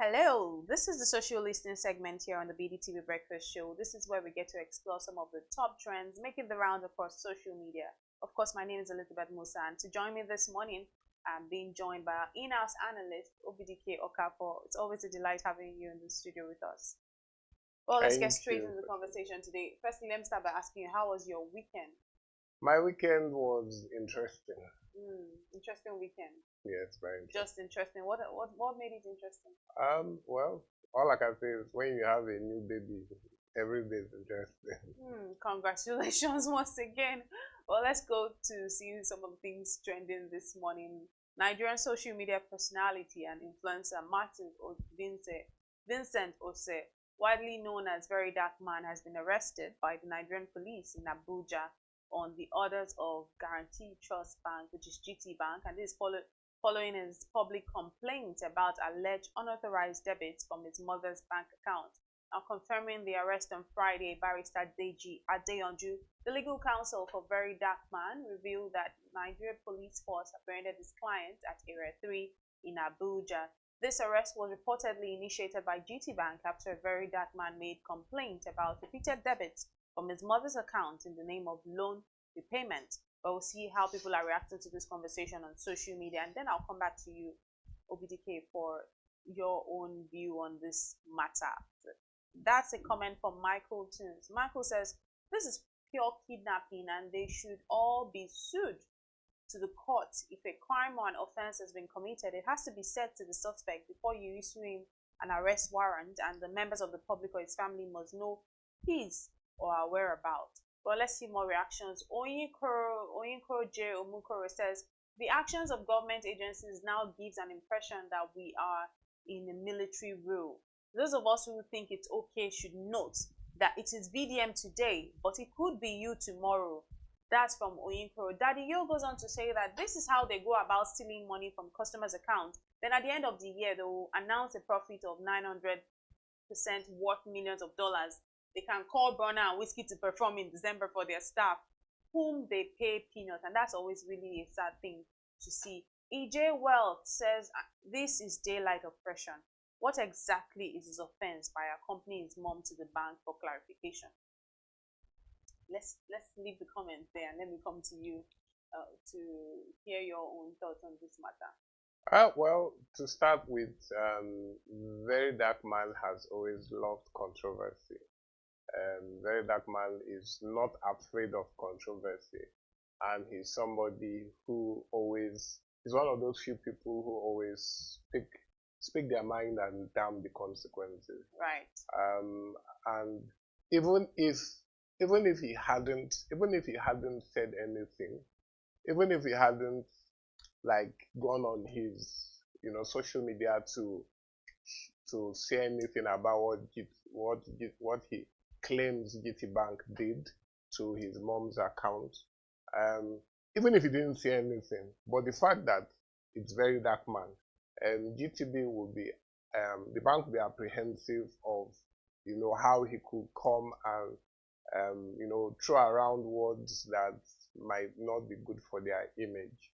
Hello, this is the social listening segment here on the BDTV Breakfast Show. This is where we get to explore some of the top trends making the rounds across social media. Of course, my name is Elizabeth Musa, and to join me this morning, I'm being joined by our in-house analyst, Obidike Okafor. It's always a delight having you in the studio with us. Well, let's get straight into the conversation today. Firstly, let me start by asking you, how was your weekend? My weekend was interesting. Interesting weekend. Yes, very interesting. Just interesting. What made it interesting? Well, all I can say is when you have a new baby, every day is interesting. Congratulations once again. Well, let's go to see some of the things trending this morning. Nigerian social media personality and influencer Martins Vincent Otse, widely known as Verydarkman, has been arrested by the Nigerian police in Abuja on the orders of Guarantee Trust Bank, which is GTBank, and this is following his public complaint about alleged unauthorized debits from his mother's bank account. Now, confirming the arrest on Friday, barrister Deji Adeyanju, the legal counsel for Verydarkman, revealed that Nigeria Police Force apprehended his client at Area 3 in Abuja. This arrest was reportedly initiated by GTBank after Verydarkman made complaint about repeated debits from his mother's account in the name of loan repayment. But we'll see how people are reacting to this conversation on social media, and then I'll come back to you, Obidike, for your own view on this matter. That's a comment from Michael Tunes. Michael says, this is pure kidnapping and they should all be sued to the court. If a crime or an offense has been committed, it has to be said to the suspect before you issue him an arrest warrant, and the members of the public or his family must know his or her whereabouts. Well, let's see more reactions. Oyinkoro J. Omukoro says, the actions of government agencies now gives an impression that we are in a military rule. Those of us who think it's okay should note that it is VDM today, but it could be you tomorrow. That's from Oyinkoro. Daddy Yo goes on to say that this is how they go about stealing money from customers' accounts. Then at the end of the year, they will announce a profit of 900% worth millions of dollars. They can call Burner and Whiskey to perform in December for their staff, whom they pay peanuts, and that's always really a sad thing to see. EJ Wealth says, this is daylight oppression. What exactly is his offense by accompanying his mom to the bank for clarification? Let's leave the comments there, and let me come to you to hear your own thoughts on this matter. Well, to start with, Verydarkman has always loved controversy. Verydarkman is not afraid of controversy, and he's somebody who always is one of those few people who always speak their mind and damn the consequences. Right. And even if he hadn't said anything, even if he hadn't like gone on his social media to say anything about what he claims GTBank did to his mom's account, even if he didn't say anything, but the fact that it's Verydarkman, GTB will be the bank will be apprehensive of how he could come and throw around words that might not be good for their image.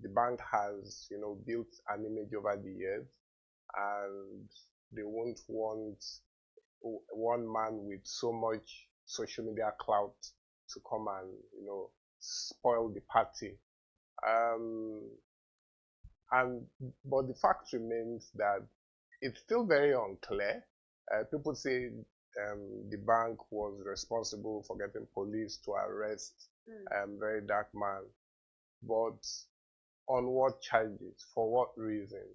The bank has built an image over the years, and they won't want one man with so much social media clout to come and spoil the party. But the fact remains that it's still very unclear. People say the bank was responsible for getting police to arrest Verydarkman, but on what charges? For what reason?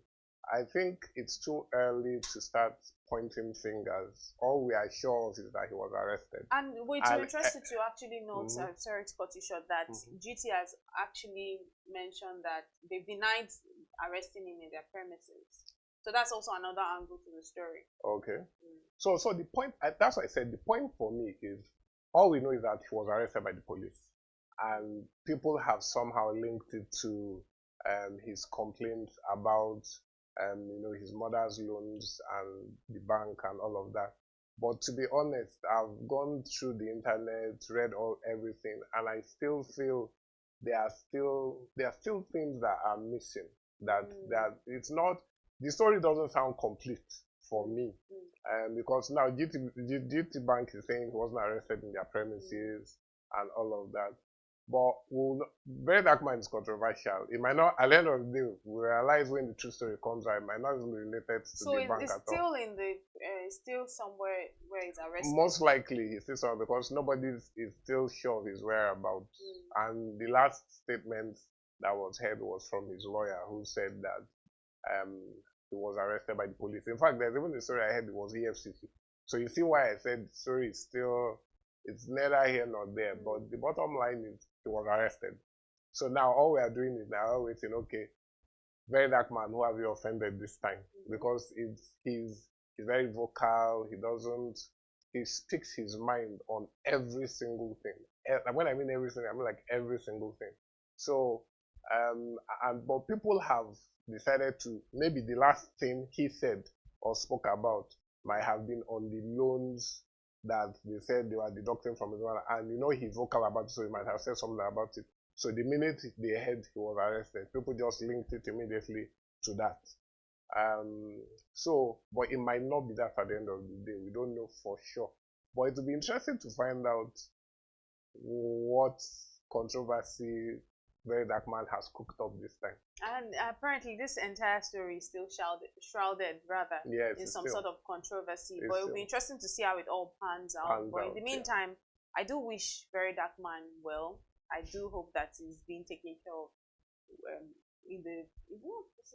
I think it's too early to start pointing fingers. All we are sure of is that he was arrested. And we're interested to actually note, sorry to cut you short, that GT has actually mentioned that they've denied arresting him in their premises. So that's also another angle to the story. Okay. So the point, that's why I said the point for me is, all we know is that he was arrested by the police, and people have somehow linked it to his complaints about his mother's loans and the bank and all of that. But to be honest, I've gone through the internet, read everything, and I still feel there are still things that are missing. That it's not the story doesn't sound complete for me. Because now GTBank is saying he wasn't arrested in their premises and all of that. But Verydarkman is controversial. It might not, at the end of the day, we realize when the true story comes out, it might not be related to the bank at all. So it's still somewhere where he's arrested? Most likely he's still somewhere, because nobody is still sure of his whereabouts. And the last statement that was heard was from his lawyer, who said that he was arrested by the police. In fact, there's even a story I heard, it was EFCC. So you see why I said the story is still, it's neither here nor there. But the bottom line is he was arrested. So now all we are doing is now waiting, okay, Verydarkman, who have you offended this time? Because he's very vocal, he speaks his mind on every single thing. When I mean everything, I mean like every single thing. So, but people have decided to, maybe the last thing he said or spoke about might have been on the loans that they said they were deducting from his wallet, and you know he's vocal about it, so he might have said something about it. So the minute they heard he was arrested, people just linked it immediately to that. But it might not be that at the end of the day. We don't know for sure. But it will be interesting to find out what controversy Verydarkman has cooked up this time. And apparently this entire story is still shrouded in some sort of controversy. But it will be interesting to see how it all pans out. But in the meantime, I do wish Verydarkman well. I do hope that he's being taken care of you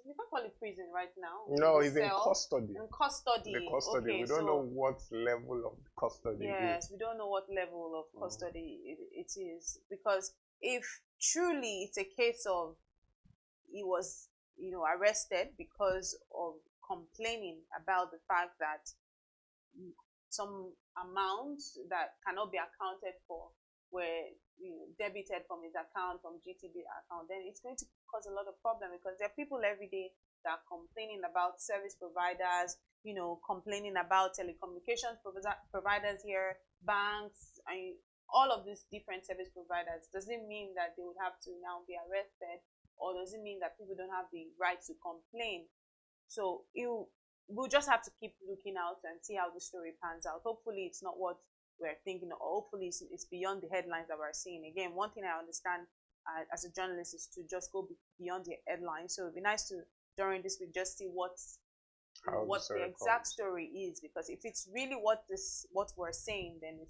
can't call it prison right now. No, he's in custody. In custody. The custody. Okay, we don't know what level of custody is. Yes, we don't know what level of custody it is. Because if truly it's a case of he was, arrested because of complaining about the fact that some amounts that cannot be accounted for were debited from his account, from GTB account, then it's going to cause a lot of problem, because there are people every day that are complaining about service providers, complaining about telecommunications providers here, banks, and all of these different service providers. Does it mean that they would have to now be arrested, or does it mean that people don't have the right to complain? So we'll just have to keep looking out and see how the story pans out. Hopefully it's not what we're thinking, or hopefully it's beyond the headlines that we're seeing. Again, one thing I understand as a journalist is to just go beyond the headlines. So it'd be nice to, during this week, just see what the exact story is, because if it's really what we're saying, then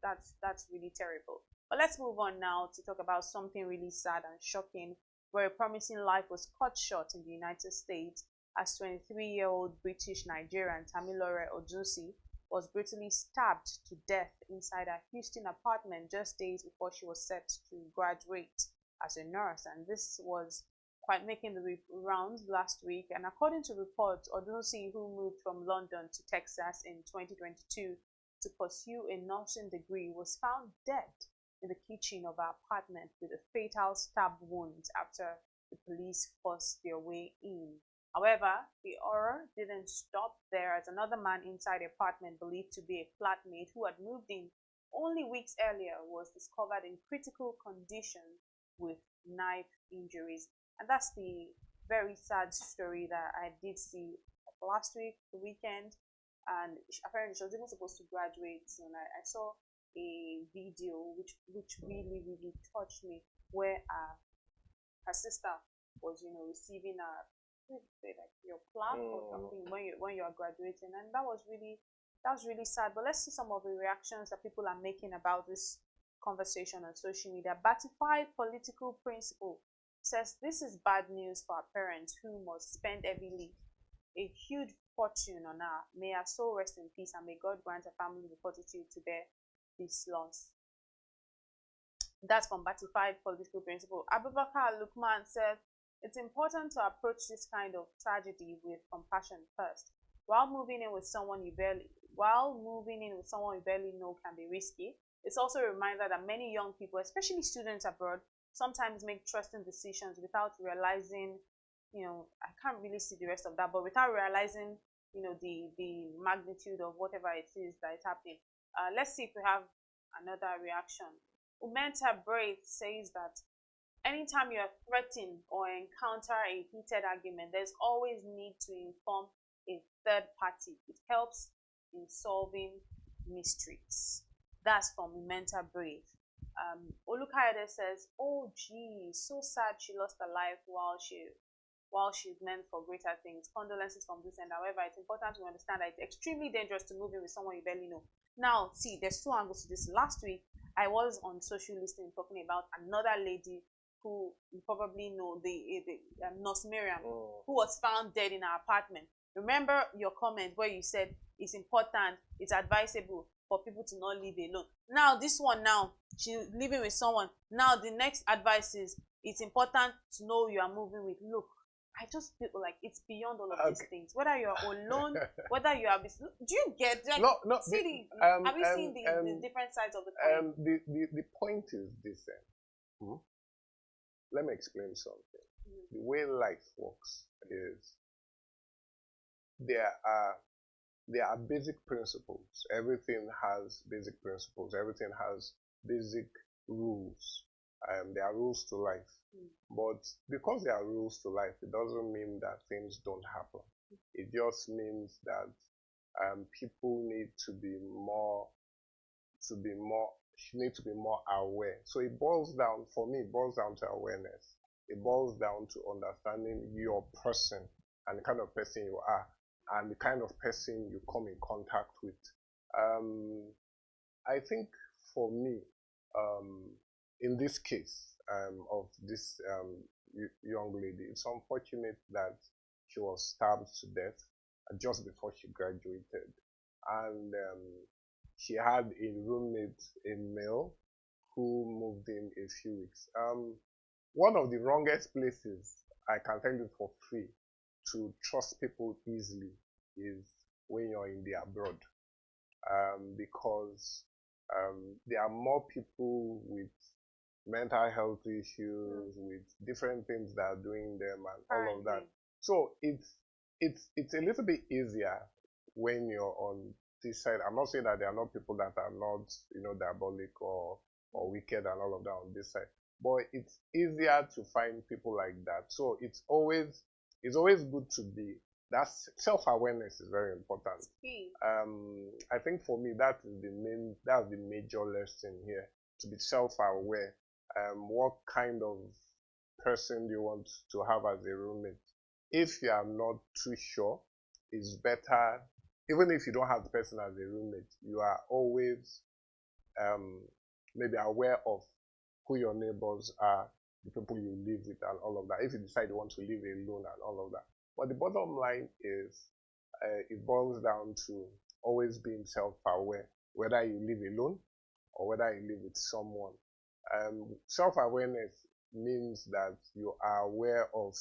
that's really terrible. But let's move on now to talk about something really sad and shocking, where a promising life was cut short in the United States as 23-year-old British-Nigerian Tamilore Odunsi was brutally stabbed to death inside her Houston apartment just days before she was set to graduate as a nurse. And this was quite making the rounds last week. And according to reports, Odunsi, who moved from London to Texas in 2022 to pursue a nursing degree, was found dead in the kitchen of her apartment with a fatal stab wound after the police forced their way in. However, the horror didn't stop there, as another man inside the apartment, believed to be a flatmate who had moved in only weeks earlier, was discovered in critical condition with knife injuries. And that's the very sad story that I did see last week, the weekend. And apparently she was even supposed to graduate, and I saw a video which really, really touched me, where her sister was, receiving a, like your plaque or something when you are graduating, and that was really sad. But let's see some of the reactions that people are making about this conversation on social media. Batified political principle says this is bad news for our parents, who must spend heavily a huge fortune on her. May her soul rest in peace, and may God grant her family the fortitude to bear this loss. That's from Batified political principle. Abubakar Lukman said, it's important to approach this kind of tragedy with compassion first. While moving in with someone you barely know can be risky, it's also a reminder that many young people, especially students abroad, sometimes make trusting decisions without realizing, I can't really see the rest of that, but without realizing, the magnitude of whatever it is that is happening. Let's see if we have another reaction. Umenta Braith says that anytime you're threatened or encounter a heated argument, there's always need to inform a third party. It helps in solving mysteries. That's from Mental Brave. Olukayode says, "Oh, gee, so sad she lost her life while she's meant for greater things. Condolences from this end. However, it's important to understand that it's extremely dangerous to move in with someone you barely know." Now, see, there's two angles to this. Last week, I was on social listening talking about another lady who you probably know, the Nurse Miriam, who was found dead in her apartment. Remember your comment where you said it's important, it's advisable for people to not live alone. Now, this one now, she's living with someone. Now, the next advice is it's important to know you are moving with. Look, I just feel like it's beyond all of these things. Whether you're alone, whether you are, do you get like, no, see have you seen the different sides of the coin? The point is this. Let me explain something. The way life works is there are basic principles. Everything has basic principles. Everything has basic rules. There are rules to life. But because there are rules to life, it doesn't mean that things don't happen. It just means that people need to be more aware. So it boils down, for me, it boils down to awareness. It boils down to understanding your person and the kind of person you are and the kind of person you come in contact with. I think for me, in this case of this young lady, it's unfortunate that she was stabbed to death just before she graduated. And she had a roommate, a male, who moved in a few weeks. One of the wrongest places, I can tell you for free, to trust people easily is when you're in the abroad. Because there are more people with mental health issues, with different things that are doing them and all of that. So it's a little bit easier when you're on this side. I'm not saying that there are not people that are not, diabolic or wicked and all of that on this side, but it's easier to find people like that. So it's always good to be. That self-awareness is very important. I think for me that's the major lesson here, to be self-aware. What kind of person do you want to have as a roommate? If you are not too sure, it's better, even if you don't have the person as a roommate, you are always maybe aware of who your neighbors are, the people you live with and all of that, if you decide you want to live alone and all of that. But the bottom line is it boils down to always being self-aware, whether you live alone or whether you live with someone. Self-awareness means that you are aware of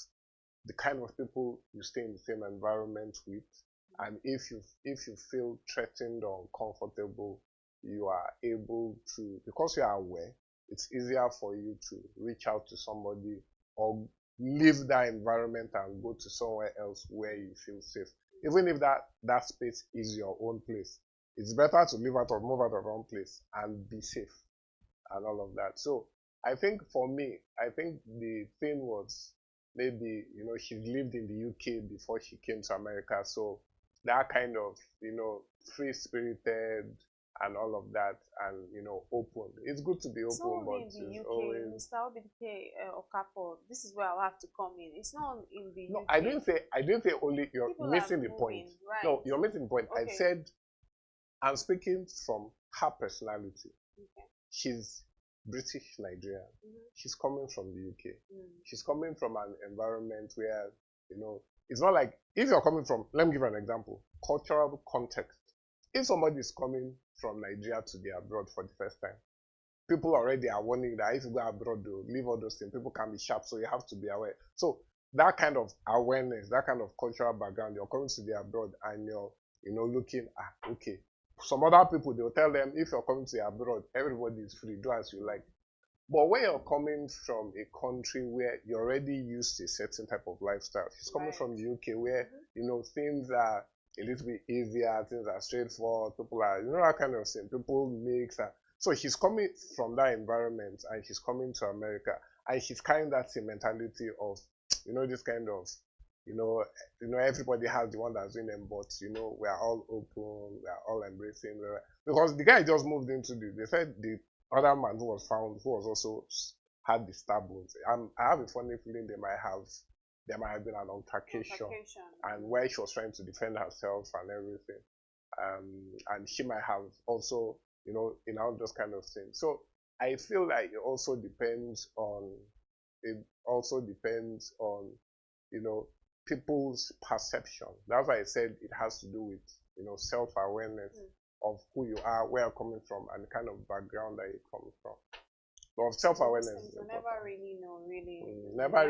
the kind of people you stay in the same environment with, and if you feel threatened or uncomfortable, you are able to, because you are aware, it's easier for you to reach out to somebody or leave that environment and go to somewhere else where you feel safe. Even if that space is your own place, it's better to move out of your own place and be safe and all of that. So I think for me, the thing was maybe, she lived in the UK before she came to America. So that kind of, free-spirited and all of that, and, open. It's good to be open, but in the UK, always... Mr. Obidike Okafor, this is where I'll have to come in. It's not in the UK. No, I didn't say only, you're missing the point. Right. No, you're missing the point. Okay. I said, I'm speaking from her personality. Okay. She's British-Nigerian. She's coming from the UK. She's coming from an environment where, it's not like, if you're coming from, let me give you an example, cultural context. If somebody is coming from Nigeria to the abroad for the first time, people already are warning that if you go abroad, leave all those things, people can be sharp, so you have to be aware. So that kind of awareness, that kind of cultural background, you're coming to the abroad and you're, looking, okay. Some other people, they'll tell them, if you're coming to the abroad, everybody is free, do as you like. But when you're coming from a country where you're already used to a certain type of lifestyle, she's coming from the UK where, things are a little bit easier, things are straightforward, people are, that kind of thing, people mix. So she's coming from that environment and she's coming to America. and she's carrying that same mentality of, this kind of, everybody has the one that's doing them, but we are all open, we are all embracing. Because the guy just moved into they said the other man who was found, who was also had the stab wounds. I have a funny feeling there might have been an altercation, and where she was trying to defend herself and everything, and she might have also, all those kind of things. So I feel like it also depends on, people's perception. That's why I said it has to do with, self-awareness of who you are, where you're coming from, and the kind of background that you come from. But self-awareness. You never really know, really. We never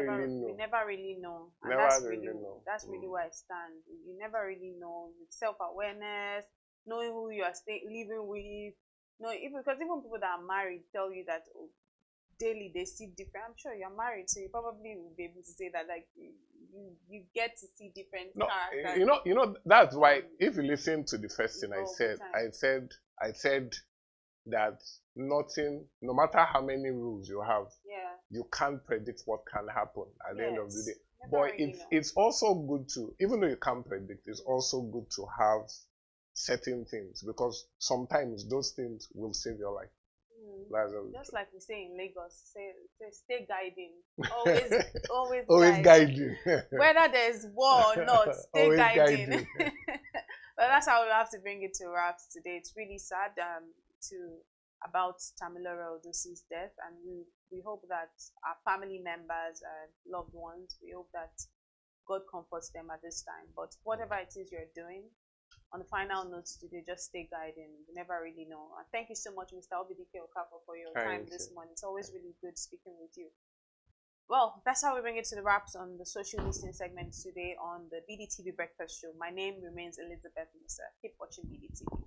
really know. And that's really where I stand. You never really know. With self-awareness, knowing who you are living with. Because even people that are married tell you that daily they see different. I'm sure you're married, so you probably will be able to say that, like, you get to see different characters. That's why if you listen to the first thing I said that nothing, no matter how many rules you have, you can't predict what can happen at the end of the day. But it's also good to, even though you can't predict, it's also good to have certain things, because sometimes those things will save your life. Just like we say in Lagos, stay guiding. Always guiding. Whether there's war or not, stay guiding. But that's how we have to bring it to wraps today. It's really sad about Tamilore Odusi's death, and we hope that our family members and loved ones, we hope that God comforts them at this time. But whatever it is you're doing, on the final notes today, just stay guiding. You never really know. And thank you so much, Mr. Obidike Okafor, for your time this morning. It's always really good speaking with you. Well, that's how we bring it to the wraps on the social listening segment today on the BDTV Breakfast Show. My name remains Elizabeth Musa. Keep watching BDTV.